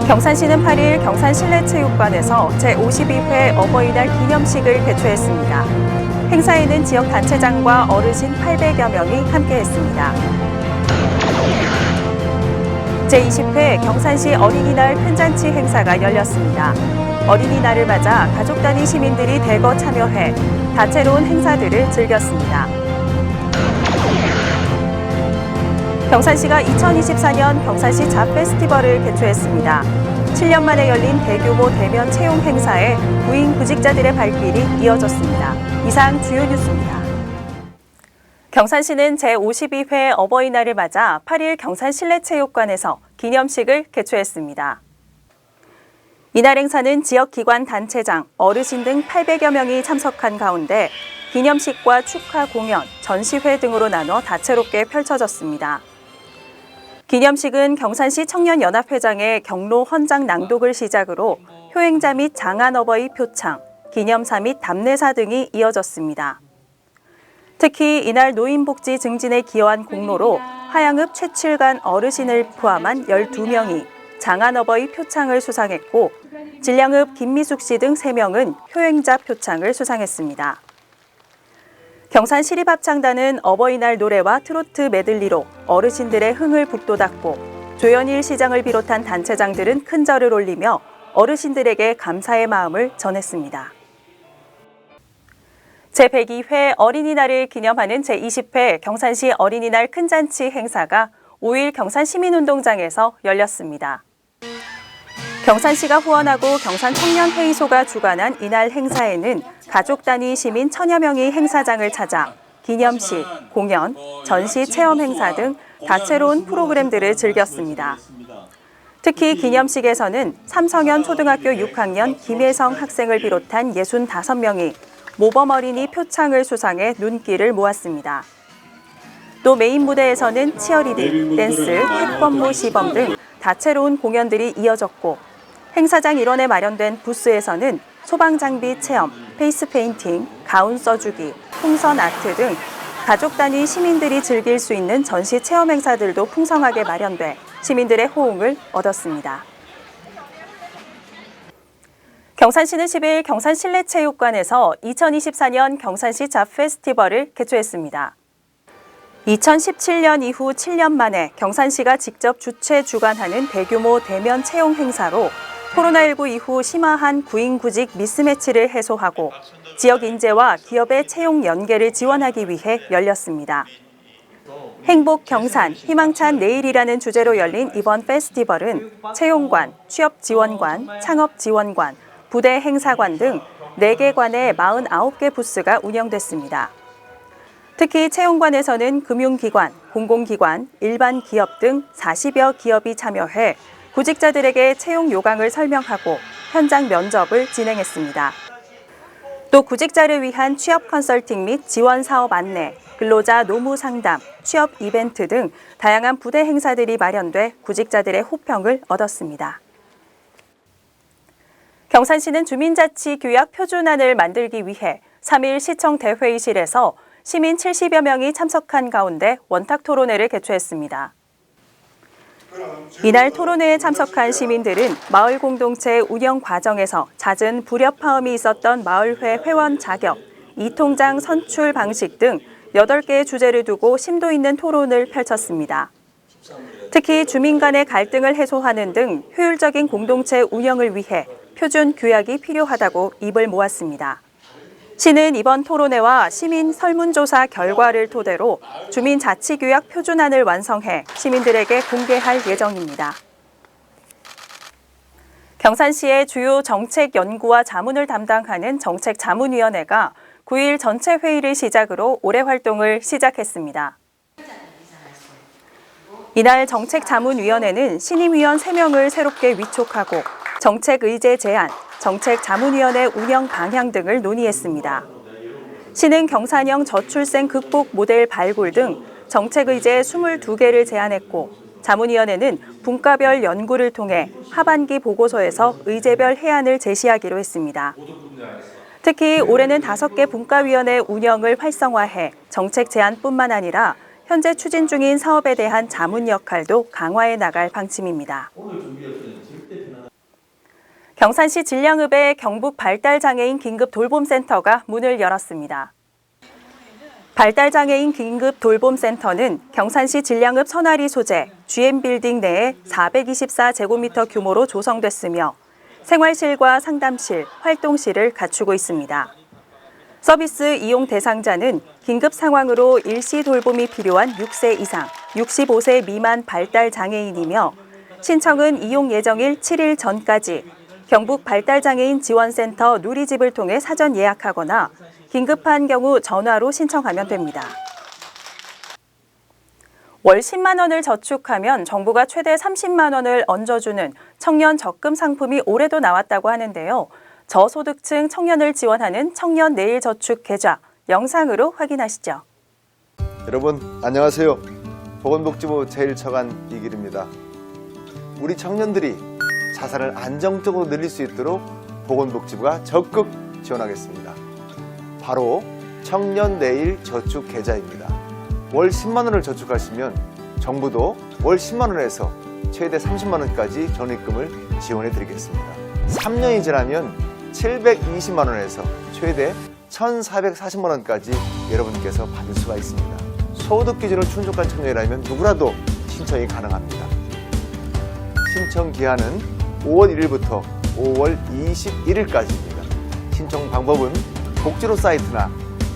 경산시는 8일 경산실내체육관에서 제52회 어버이날 기념식을 개최했습니다. 행사에는 지역 단체장과 어르신 800여 명이 함께했습니다. 제20회 경산시 어린이날 큰잔치 행사가 열렸습니다. 어린이날을 맞아 가족 단위 시민들이 대거 참여해 다채로운 행사들을 즐겼습니다. 경산시가 2024년 경산시 잡 페스티벌을 개최했습니다. 7년 만에 열린 대규모 대면 채용 행사에 구인 구직자들의 발길이 이어졌습니다. 이상 주요 뉴스입니다. 경산시는 제52회 어버이날을 맞아 8일 경산실내체육관에서 기념식을 개최했습니다. 이날 행사는 지역기관 단체장, 어르신 등 800여 명이 참석한 가운데 기념식과 축하 공연, 전시회 등으로 나눠 다채롭게 펼쳐졌습니다. 기념식은 경산시 청년연합회장의 경로 헌장 낭독을 시작으로 효행자 및 장안어버이 표창, 기념사 및 답례사 등이 이어졌습니다. 특히 이날 노인복지 증진에 기여한 공로로 하양읍 최칠간 어르신을 포함한 12명이 장안어버이 표창을 수상했고 진량읍 김미숙 씨 등 3명은 효행자 표창을 수상했습니다. 경산시립합창단은 어버이날 노래와 트로트 메들리로 어르신들의 흥을 북돋았고 조현일 시장을 비롯한 단체장들은 큰 절을 올리며 어르신들에게 감사의 마음을 전했습니다. 제102회 어린이날을 기념하는 제20회 경산시 어린이날 큰잔치 행사가 5일 경산시민운동장에서 열렸습니다. 경산시가 후원하고 경산청년회의소가 주관한 이날 행사에는 가족 단위 시민 1000여 명이 행사장을 찾아 기념식, 공연, 전시 체험 행사 등 다채로운 프로그램들을 즐겼습니다. 특히 기념식에서는 삼성현 초등학교 6학년 김혜성 학생을 비롯한 65명이 모범 어린이 표창을 수상해 눈길을 모았습니다. 또 메인 무대에서는 치어리딩, 댄스, 태권무 시범 등 다채로운 공연들이 이어졌고 행사장 일원에 마련된 부스에서는 소방장비 체험, 페이스 페인팅, 가운 써주기, 풍선 아트 등 가족 단위 시민들이 즐길 수 있는 전시 체험 행사들도 풍성하게 마련돼 시민들의 호응을 얻었습니다. 경산시는 10일 경산실내체육관에서 2024년 경산시 잡 페스티벌을 개최했습니다. 2017년 이후 7년 만에 경산시가 직접 주최 주관하는 대규모 대면 채용 행사로 코로나19 이후 심화한 구인구직 미스매치를 해소하고 지역 인재와 기업의 채용 연계를 지원하기 위해 열렸습니다. 행복 경산, 희망찬 내일이라는 주제로 열린 이번 페스티벌은 채용관, 취업지원관, 창업지원관, 부대 행사관 등 4개 관의 49개 부스가 운영됐습니다. 특히 채용관에서는 금융기관, 공공기관, 일반 기업 등 40여 기업이 참여해 구직자들에게 채용 요강을 설명하고 현장 면접을 진행했습니다. 또 구직자를 위한 취업 컨설팅 및 지원 사업 안내, 근로자 노무 상담, 취업 이벤트 등 다양한 부대 행사들이 마련돼 구직자들의 호평을 얻었습니다. 경산시는 주민자치규약 표준안을 만들기 위해 3일 시청 대회의실에서 시민 70여 명이 참석한 가운데 원탁 토론회를 개최했습니다. 이날 토론회에 참석한 시민들은 마을 공동체 운영 과정에서 잦은 불협화음이 있었던 마을회 회원 자격, 이통장 선출 방식 등 8개의 주제를 두고 심도 있는 토론을 펼쳤습니다. 특히 주민 간의 갈등을 해소하는 등 효율적인 공동체 운영을 위해 표준 규약이 필요하다고 입을 모았습니다. 시는 이번 토론회와 시민 설문조사 결과를 토대로 주민자치규약 표준안을 완성해 시민들에게 공개할 예정입니다. 경산시의 주요 정책 연구와 자문을 담당하는 정책자문위원회가 9일 전체 회의를 시작으로 올해 활동을 시작했습니다. 이날 정책자문위원회는 신임위원 3명을 새롭게 위촉하고 정책의제 제안, 정책자문위원회 운영 방향 등을 논의했습니다. 시는 경산형 저출생 극복 모델 발굴 등 정책의제 22개를 제안했고 자문위원회는 분과별 연구를 통해 하반기 보고서에서 의제별 해안을 제시하기로 했습니다. 특히 올해는 5개 분과위원회 운영을 활성화해 정책 제안뿐만 아니라 현재 추진 중인 사업에 대한 자문 역할도 강화해 나갈 방침입니다. 경산시 진량읍의 경북발달장애인 긴급돌봄센터가 문을 열었습니다. 발달장애인 긴급돌봄센터는 경산시 진량읍 선화리 소재 GM빌딩 내에 424제곱미터 규모로 조성됐으며 생활실과 상담실, 활동실을 갖추고 있습니다. 서비스 이용 대상자는 긴급 상황으로 일시 돌봄이 필요한 6세 이상, 65세 미만 발달장애인이며 신청은 이용 예정일 7일 전까지 경북발달장애인 지원센터 누리집을 통해 사전 예약하거나 긴급한 경우 전화로 신청하면 됩니다. 월 10만 원을 저축하면 정부가 최대 30만 원을 얹어주는 청년 적금 상품이 올해도 나왔다고 하는데요. 저소득층 청년을 지원하는 청년 내일 저축 계좌 영상으로 확인하시죠. 여러분 안녕하세요. 보건복지부 제1차관 이길입니다. 우리 청년들이 자산을 안정적으로 늘릴 수 있도록 보건복지부가 적극 지원하겠습니다. 바로 청년 내일 저축 계좌입니다. 월 10만 원을 저축하시면 정부도 월 10만 원에서 최대 30만 원까지 전입금을 지원해 드리겠습니다. 3년이 지나면 720만 원에서 최대 1,440만 원까지 여러분께서 받을 수가 있습니다. 소득 기준을 충족한 청년이라면 누구라도 신청이 가능합니다. 신청 기한은 5월 1일부터 5월 21일까지입니다. 신청 방법은 복지로 사이트나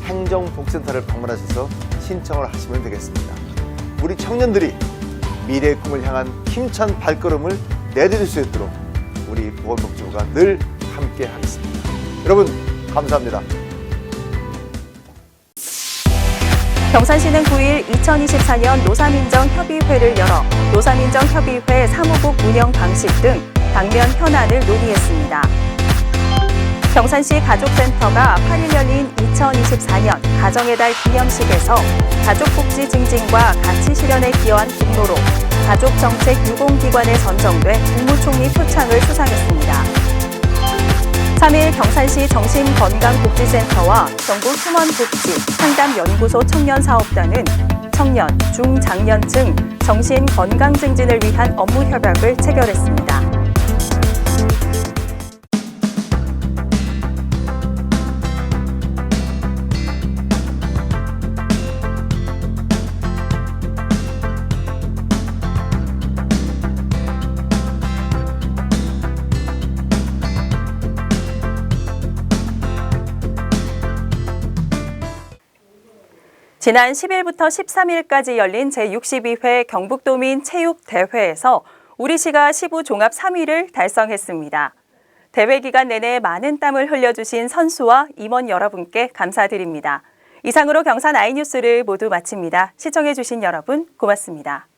행정복지센터를 방문하셔서 신청을 하시면 되겠습니다. 우리 청년들이 미래의 꿈을 향한 힘찬 발걸음을 내디딜 수 있도록 우리 보건복지부가 늘 함께 하겠습니다. 여러분 감사합니다. 경산시는 9일 2024년 노사민정협의회를 열어 노사민정협의회 사무국 운영 방식 등 당면 현안을 논의했습니다. 경산시 가족센터가 8일 열린 2024년 가정의 달 기념식에서 가족복지 증진과 가치 실현에 기여한 공로로 가족정책 유공기관에 선정돼 국무총리 표창을 수상했습니다. 3일 경산시 정신건강복지센터와 경북휴먼복지 상담연구소 청년사업단은 청년, 중장년층 정신건강 증진을 위한 업무 협약을 체결했습니다. 지난 10일부터 13일까지 열린 제62회 경북도민 체육대회에서 우리시가 시부 종합 3위를 달성했습니다. 대회 기간 내내 많은 땀을 흘려주신 선수와 임원 여러분께 감사드립니다. 이상으로 경산 아이뉴스를 모두 마칩니다. 시청해주신 여러분 고맙습니다.